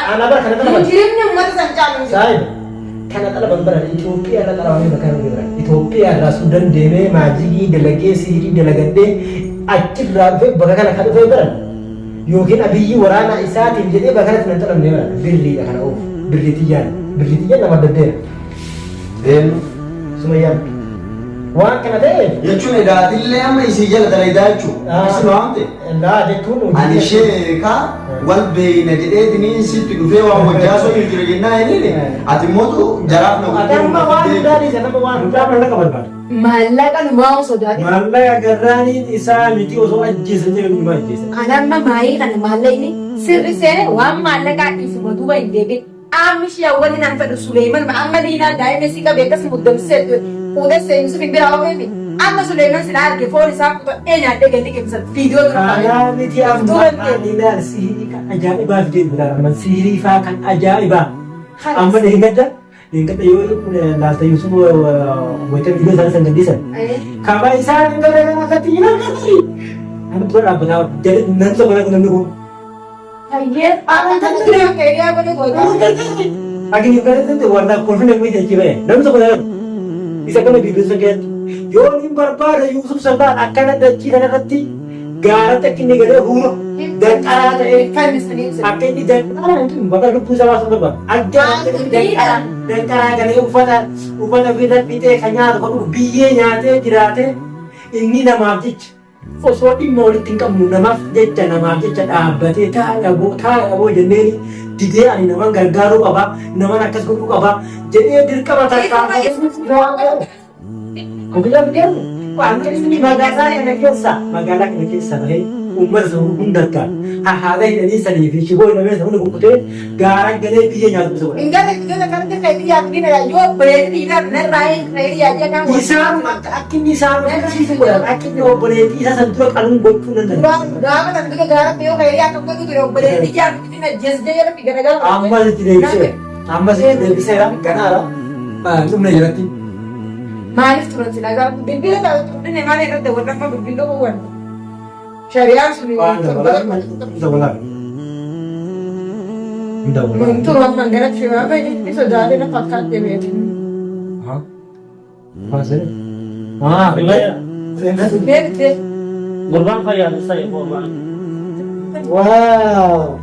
أنا بركة أنا مجرمني وما تسجل سايب كان طلب برا إثيوبيا لا ترى وين بكرة برا إثيوبيا راسودان ديمه ماجي دلقي سيري دلقدي أكيد رافع بكرة كذا في برا يمكن أبي ورانا إسات يجدي بكرة نطلب نيرا برلي أنا أوف برلي تيجان لما بدير سميان وان كنا ده يجون إذا دلله أما يسيجل تلاقي شو اسمه لا دكتور أنا شيء كا والبين جديد دني سيت كفيه ومجازو يجرينا هني أتموتو جرافنا أتم ما وان داري سنة ما وان جرافنا لك برباد مالك أنا ما أوصدك مالك أجراني إسا ميتي وصو أجلس نجيب ما أجلس أنا ما ماي أنا ماليني سر سر وام مالك أكيد مدوبا يدبي أمش يا ولدي نانفد سليمان ما أملينا دايم نسيك بيتس مدم سر وده سيمس في بيراو بيبي أما سليمان سنار كفور ساق أنا تيجي كيف فيديو أنا ميتي أما دينا سيري كان أجايبا في بلا من سيري فكان أجايبا أما دينغدا دينغدا يو لاست يوسف ويكن فيديو سان سنجديسا كما إنسان دينغدا ما كتينا كتير أنا بقول أبغى jadi nanti orang kena nunggu Iya, apa nanti dia kayak apa nih gue? Akhirnya juga nanti warna confident ini jadi apa? Nanti sebenarnya bisa kena video sekian. Yo ini barbar Yusuf Sambal akan ada ciri nanti gara tak kini gara hulu dan ada Kan misalnya akan di dan itu bakal lupa sama sama. Ada dan cara ufana vida pite kanya kalau biye nyate jirate ini nama abjid. Fosfori mau tingkat nama jecha nama jecha abadi thaya bo jeneni dide ani nama gargaru apa nama nakas guru apa jadi dirka mata kau bilang dia panggil ini magana yang kisah magana yang kisah ni umur seumur kan ada ini seni visi boy nama seumur bukti garang gede dia nyatu seumur enggak kan dia kayak dia begini ya yo berarti dia benar lain kayak dia aja kan isam akin isam sih sebenarnya akin yo berarti isa sentuh kalung bocun nanti udah apa kan dia garang dia kayak dia tuh tuh yo berarti dia begini na just dia ya pikir gara amma sih tidak bisa ya karena apa itu mana jadi Maaf turun sila gar bibila tahu turun ni mana itu warna apa bibila bukan syariah sini turun manggaran siapa apa ini sudah ada nak pakai dia betul betul betul Kurban kaya saya kurban wow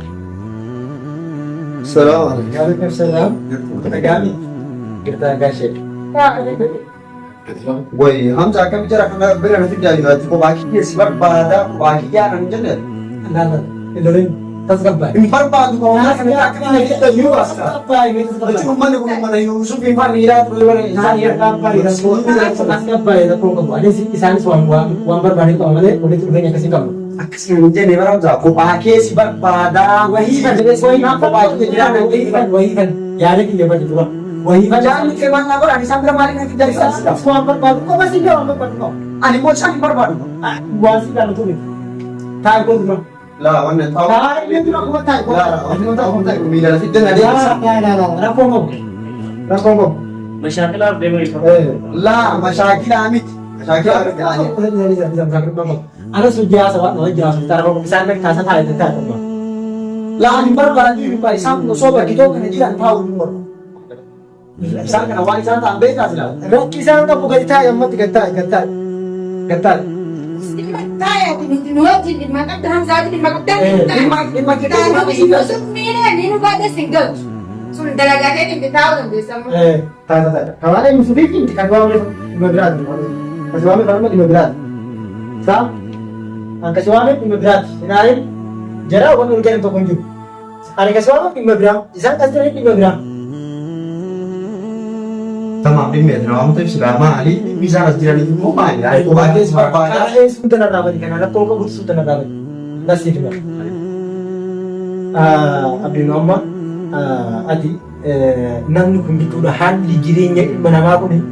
Assalamualaikum. Waalaikumsalam kita kami kita kasih Woi, हम जाकर बिचारा कहाँ बेरा नहीं जाएगी तो को बाकी के सिवाय बाधा बाकी क्या रंजन है Nana, Indorin, tas gabay. इन पर बात को हम जाकर नहीं तो यू आस्था Gabay, may tas gabay. cuma nih gue mana Yusuf ini pan ira tuh gue Saya gabay, tas gabay, tas gabay. Ada si isan suam uang berbanding tuh amale, udah tuh banyak kasih kamu. akas nggak nih orang jauh ko baaki sibat baधा Wahai kan, jadi saya nak apa itu jadi wahai kan. Ya ada kita baca juga. Wahai kan jangan mikir mana gue ani sambil maling nanti jadi sah suam berbanding. Kok masih dia orang berbanding? ani mau cari barbar Buat sih kalau tuh. Tahu kau tuh. lah wannan tahu Tahu dia tuh aku tahu. lah wannan tahu tahu mina sih dan ada Rakongom. مشاكل أرضي ما يفهم. lah masyakil amit masyakil amit Ano sudah sawat no jauh sekitar kalau misalnya kasa thai itu kan lah ani barbar di rumah sam no soba gitu kan dia tahu umur misalkan awal sana tak beda sih lah Rocky sana tak bukan thai yang mati gatal Saya di nuat di makan terang saja di makan lima kita Tahu Yusuf mina ni nu ada single. Sudah dalaga ni tahu dan bisa. tak kalau ada musuh bikin kan gua boleh 5 berat kasih wame kalau 5 berat sam kasih wame 5 berat ini jarang orang urgen untuk kunjung hari kasih wame 5 gram isan kasih 5 gram tamam bilmiyorum ama tabii selama ali bisa harus jalan itu mau main ya aku bagai seberapa karena ini sudah narawat kan ada tolong kamu sudah narawat nasi juga abdi nama adi namni kun gitu dah handi jirenya mana aku nih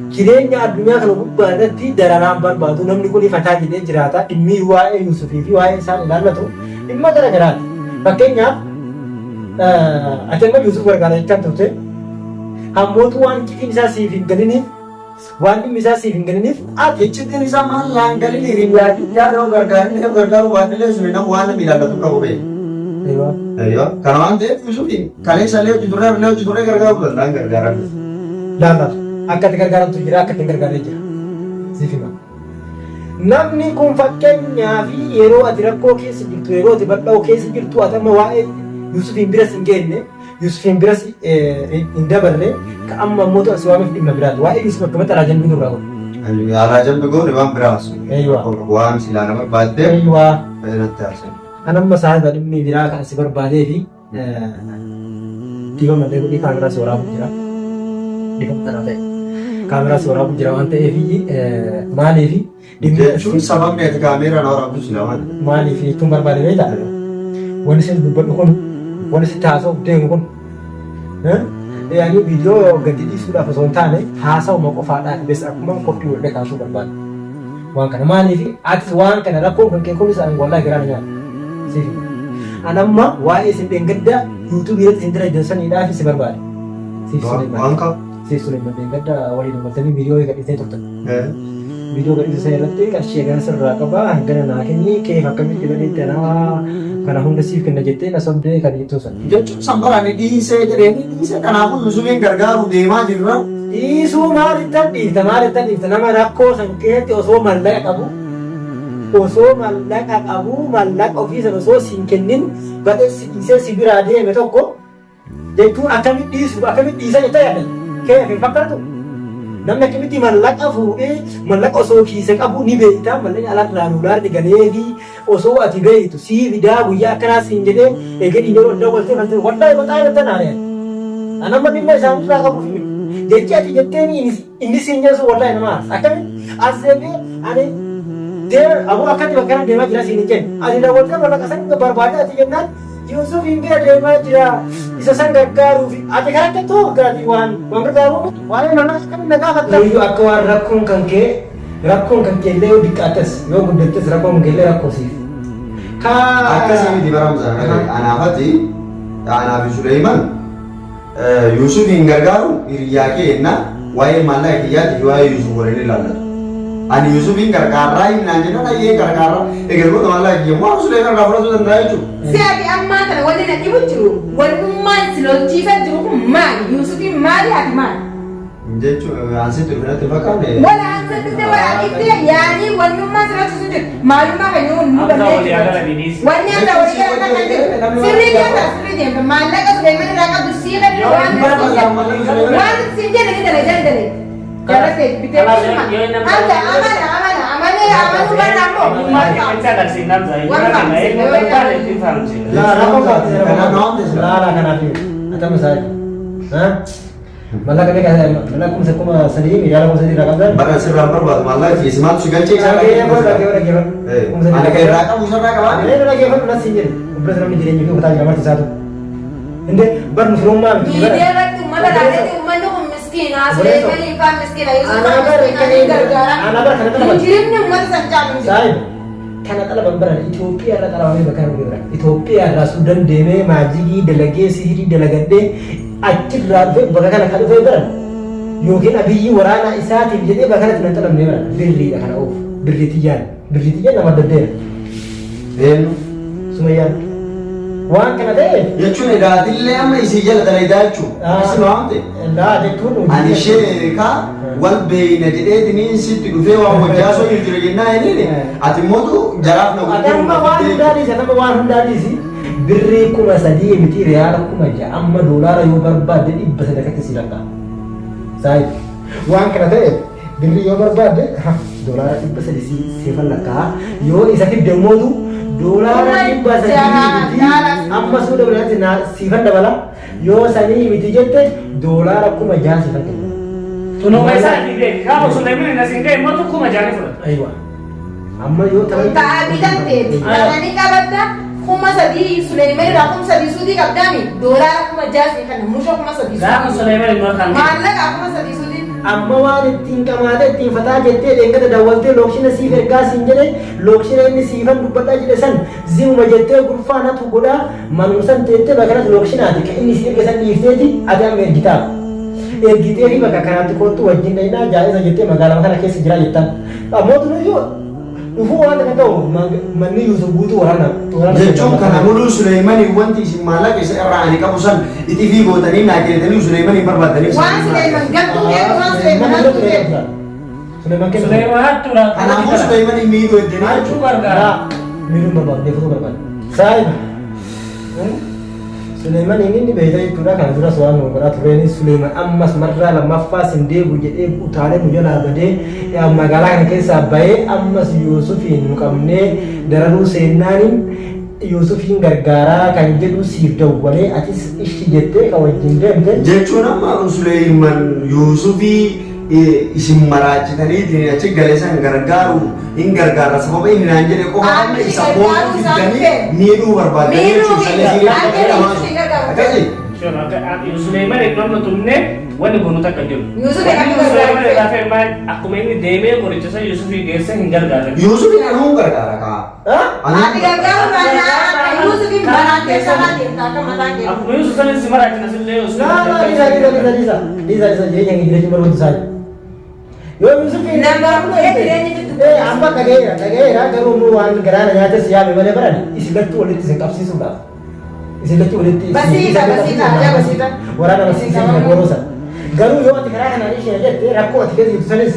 jirenya adunya kalau berada di daerah nambar batu namni kun ifata gitu jerata demi wae Yusufi wae san darla tuh imma darah jerat makanya akhirnya Yusuf berkata ikan tuh Hamotu wan kiki bisa sivin ganini wan bisa sivin ganini Jechuun isaa maal laangalii hiriyaa yaada gargaaru waan illee sun nama waan miidhagaa tokko qaba. Ayyo. Kana waan ta'eef Yusufiin kaleessa illee hojii turee gargaaruu danda'an gargaaran. Laala akka itti gargaaramtu jira akka itti gargaaree jira. Siif hima. Namni kun fakkeenyaa fi yeroo ati rakkoo keessa jirtu yeroo ati bal'oo keessa jirtu ati amma waa'ee Yusufiin biras hin geenne Yusufiin biras hin dabarre ka amma ammoo as waamiif dhimma biraati. Waa'ee Yusuf akkamatti alaa jalbii nurraa godhu. Alaa jalbii goone waan biraas. Waan silaa nama baaddee. Fayyadatti haasa'e. Kan amma sa'aatii dhimmi biraa kan si barbaadee fi dhiiba mallee godhii kaameraa si waraabu jira. Dhiiba tanaa ta'e. Kaameraa si waraabu jira waan ta'eef maaliif jechuun sababni ati kaameraan waraabdu si lamaan. Maaliif jechuun barbaade beektaa? Wanni si dubbadhu kun wanni si taasisuuf deemu kun yaani viidiyoo gadi dhiisuudhaaf osoo hin taane haasawuma qofaadhaaf bes akkuma qophii wallee kaasuu barbaada. Waan kana maaliif atis waan kana rakkoon kan kee kunis ani wallaahi garaa nyaata. Siif anamma waa'ee isin dheengadda yuutuubii irratti isin dalagsaniidhaaf si barbaade. Waan qaba. Siif sun hin dheengadda waliin uummatanii viidiyoo gadhiisee turtan. Viidiyoo gadhiisee irratti qarshii eegana sirraa qaba hangana naa kenni keef akkamitti godhetti anaa kana hunda siif kenna jettee na sobdee kan jettu san. Jechuun sanbaraan dhiisee jedhanii dhiisee kanaafuu Yusufiin gargaaru deemaa jirra. Dhiisuu maalittan dhiifta nama rakkoo san keessatti osoo mallaqa qabu mallaqa ofiisan osoo siin kennin badheessi dhiisee si biraa deeme tokko jechuun akkamitti dhiisa jetta yaadan keef hin fakkaatu. Namni akkamitti mallaqa fuudhee mallaqa osoo kiise qabu ni beekta mallaqni alaarraa nuulaarri galee fi osoo ati beektu sii fidaa guyyaa akkanaa siin jedhee eeganii yeroo daawwaltee faltee wallaahi baxaa irratti naanee. Anamma dhimma isaanirraa qabuuf jechi ati jetteen inni siin jedhu wallaahi nama akkamitti as deemee ani aboo akkatti bakka deemaa jira siin hin jenne ati daawwaltee mallaqa san barbaade ati jennaan Yusuf hin bira deemaa jira isa san gargaaruuf ati kan akka ta'u gaarii waan gargaaru waan nama akkamitti na gaafatta. Akka waan rakkoon kan kee illee yoo diqqaates yoo guddattes rakkoon kee illee rakkoo siif. Akkasii miti baramsa anaafati anaaf Suleyman Yusuf hin gargaaru hiriyaa kee ennaa waa'ee maallaqa kiyyaatti waa'ee Yusuf waliin ilaallatu. Ani Yusufin gargaaraa himnaan jennan ayyee gargaaraa eegalgoota maallaqa kiyya waan Suleyman irraa fudhachuu danda'a jechuudha. Siyaati ammaa kana wanti na dhibu jiru walummaan si lolchiisaa jiru kun maali? Yusufin maali ati maali? Jechuun ansitti dhufinatti fakkaate. Wala ansitti wala iftee yaani walummaan si lolchiisu jiru maalummaa kan yoo nu dandeenye. Wanni akka walii galata kan jiru sirrii deemta maallaqa Suleyman irraa qabdu sii kan jiru waan siin jedhe ni dalagaa. Jalate bitee anta amanu barra mo Miskina, Suleyman ifaan miskina, Yusuf miskina gargaara. Jireenya uummata san caalu. Kana qala bambara Itoophiyaa irra qalawamee bakka hin bira. Itoophiyaa irraa Suudaan deemee maajigii dalagee sihirii dalagadhee achirraa dhufee bakka kana kan dhufee bira. Yookiin abiyyi waraana isaatiif jedhee bakka kanatti nan xalamnee bira. Birriidha kana oofu. Birriitiyyaan nama daddeera. Sumayyaan. Waan kana ta'e jechuun edaatillee amma isii jala dalagaa jechuudha. Isin waan ta'e. Jechuun ani ishee kaa wal beeyna jedheetiniin sitti dhufee waan hojjaa soo jira jennaa inni ati mootu jaraaf na Atama waan hundaadhiisi birrii 3,000 miti riyaala 6,000 amma doolaara yoo barbaadde 300 si laqa. Saayid waan kana ta'e birrii yoo barbaadde doolaara 300 si laqa yoo isa fidde mootu doolaara 300 amma suuda biraatti na siifan dabala yoo sanii miti jette doolaara 6,000 siifan kenna. Tunuma isaa dhibee kama Suleyman na singae moto 6,000 fudhata. Aywa. Amma yoo ta'aa bitatteeti. Kananii qabadda 3,000 Suleyman irraa 3,000 suutii qabdaami doolaara 6,000 kana mushoo 3,000. Gaafa Suleyman immoo kan maallaqa 3,000 suutii. Amma waan ittiin qamaadee ittiin fataa jettee deengata daawwaltee lookshina siif ergaa siin jedhe lookshina inni siifan dubbadhaa jedhe san zimuma jettee gurfaanatu godhaa manumsan teettee bakka kanatti lookshinaati kan inni si erga san dhiifteeti ati amma ergitaa. Ergitee fi bakka kanaatti kootu wajjin dhahinaa jaalisa jettee magaalaa kana keessa jira jettan. Mootuun iyyuu Ufuu waan akka ta'u manni Yuusuf guutuu waraana. Jechuun kana muluu Suleeymanii wanti isin maallaqa isa irraa ani qabu san itti fi gootanii naa kenitanii Suleeymanii barbaadanii. Waan Suleeyman gattuu beeku waan Suleeyman hattuu beeku. Suleeman hattuudha. Kanaafuu Suleeymanii miidhuu eddanii jechuudha. Miidhuun barbaadu deeffatuu barbaadu. Saayiba. Suleeman inni beektaa jechuudha kana duras waan godhaa tureen Suleeman ammas marraa lammaffaa sin deebi'u jedhee utaalee nu jalaa badee magaalaa kana keessaa bahee ammas Yuusufiin nu qabnee dararuu seennaaniin Yuusufiin gargaaraa kan jedhu siif dawwalee atis ishi jettee kan wajjin deemte. Jechuun amma Suleeyman Yuusufii isin maraachitanii achi galee san gargaaru hin gargaara sababa inni naan jedhe qofa amma isa booda fiddanii miidhuu barbaadanii Suleeman iddoo nu tumne wanni kun nuti akka jiru. Suleeman akkuma inni deemee qoricha isaa Yuusufii geesse hin gargaaran. Yuusufiin anuu gargaara kaa. Ati gargaaru baanaa Yuusufiin maraatee sabaa deemtaa akka mataa keessa. Akkuma Yuusuf sanin si maraachinas illee Isa jireenya hin jireenya barbaadu isaa. Yoo Yuusufiin amma dhagayeera garuu nu waan garaana nyaates yaame malee baran isilatti walitti isin qabsiisuudhaaf. Isilatti walitti Basiita waraana basiisa goroosa. Garuu yoo ati karaa kanaan ishee jette rakkoo ati keessa jirtu sanis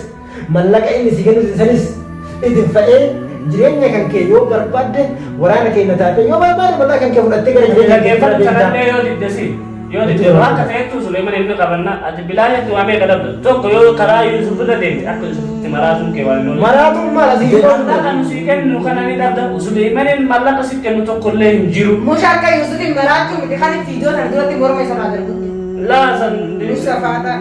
mallaqa inni si kennu sanis itin fa'ee jireenya kan kee yoo barbaadde waraana keenya taate yoo barbaade mallaqa kan kee fudhattee gara jireenya kee Dhaggeeffatu yoo diddesi yoo didde akka ta'ettu Suleeman inni qabanna ati bilaaletti waamee kadhabdu tokko yoo karaa Yuusuf irra deemte akka Yuusufitti maraatuun kee waan loolu. maraatuun maal asii Mallaqa nu sii kennu kana ni dhabda Suleemanin mallaqa si kennu tokko illee hin jiru. Musha akka Yuusufiin maraachuu miti kan fiidoo sana duratti morma isa irraa darbutti. Laasan Musa faata.